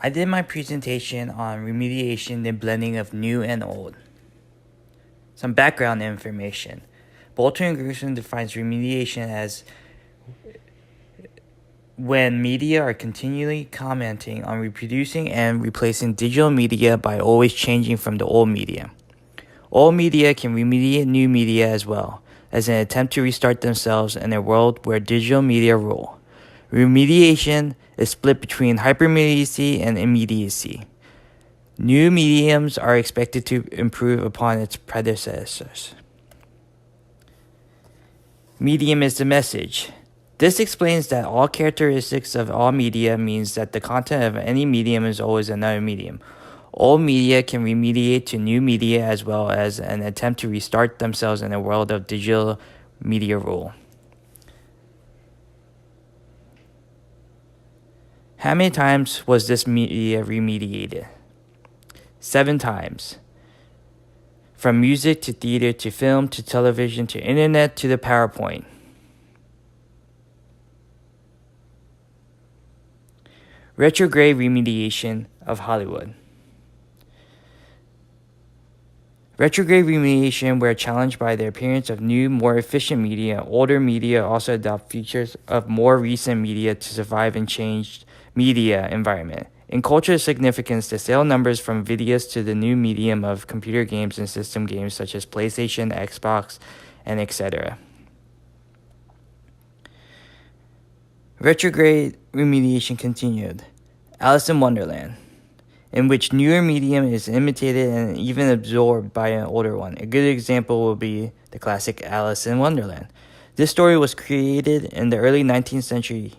I did my presentation on remediation and blending of new and old. Some background information. Bolter and Gruson defines remediation as when media are continually commenting on reproducing and replacing digital media by always changing from the old media. Old media can remediate new media as well, as an attempt to restart themselves in a world where digital media rule. Remediation is split between hypermediacy and immediacy. New mediums are expected to improve upon its predecessors. Medium is the message. This explains that all characteristics of all media means that the content of any medium is always another medium. Old media can remediate to new media as well as an attempt to restart themselves in a world of digital media rule. How many times was this media remediated? 7 times. From music to theater to film to television to internet to the PowerPoint. Retrograde remediation of Hollywood. Retrograde remediation were challenged by the appearance of new, more efficient media. Older media also adopt features of more recent media to survive in changed media environment. In cultural significance, the sale numbers from videos to the new medium of computer games and system games such as PlayStation, Xbox, and etc. Retrograde remediation continued. Alice in Wonderland, in which newer medium is imitated and even absorbed by an older one. A good example will be the classic Alice in Wonderland. This story was created in the early 19th century.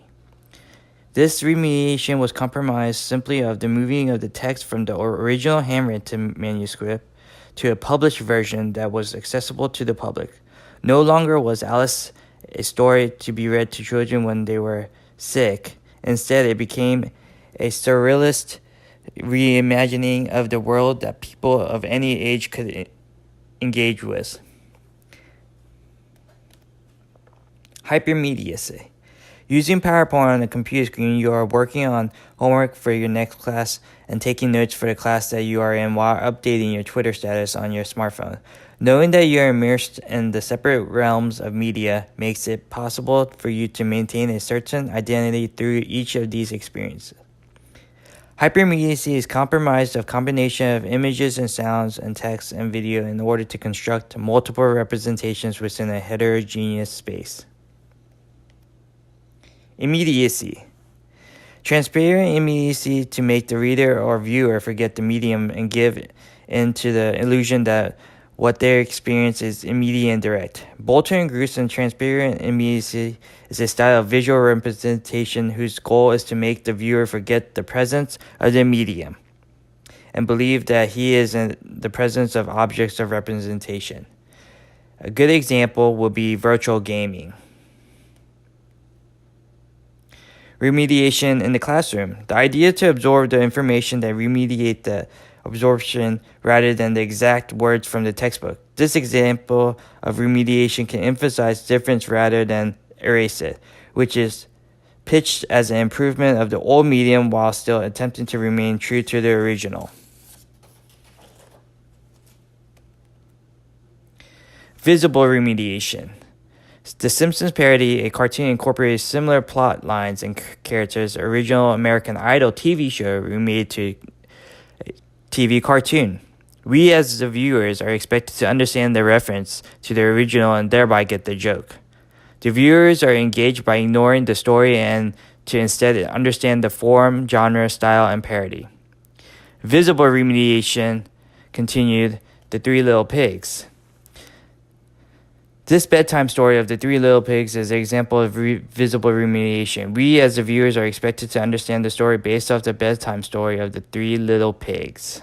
This remediation was comprised simply of the moving of the text from the original handwritten manuscript to a published version that was accessible to the public. No longer was Alice a story to be read to children when they were sick. Instead, it became a surrealist reimagining of the world that people of any age could engage with. Hypermediacy. Using PowerPoint on a computer screen, you are working on homework for your next class and taking notes for the class that you are in while updating your Twitter status on your smartphone. Knowing that you are immersed in the separate realms of media makes it possible for you to maintain a certain identity through each of these experiences. Hypermediacy is comprised of combination of images and sounds and text and video in order to construct multiple representations within a heterogeneous space. Immediacy. Transparent immediacy to make the reader or viewer forget the medium and give in to the illusion that what they experience is immediate and direct. Bolter and Gruson transparent immediacy is a style of visual representation whose goal is to make the viewer forget the presence of the medium and believe that he is in the presence of objects of representation. A good example would be virtual gaming. Remediation in the classroom. The idea to absorb the information that remediate the absorption rather than the exact words from the textbook. This example of remediation can emphasize difference rather than erase it, which is pitched as an improvement of the old medium while still attempting to remain true to the original. Visible remediation. The Simpsons parody, a cartoon incorporated similar plot lines and characters. Original American Idol TV show remade to a TV cartoon. We as the viewers are expected to understand the reference to the original and thereby get the joke. The viewers are engaged by ignoring the story and to instead understand the form, genre, style, and parody. Visible remediation continued. The Three Little Pigs. This bedtime story of the Three Little Pigs is an example of visible remediation. We as the viewers are expected to understand the story based off the bedtime story of the Three Little Pigs.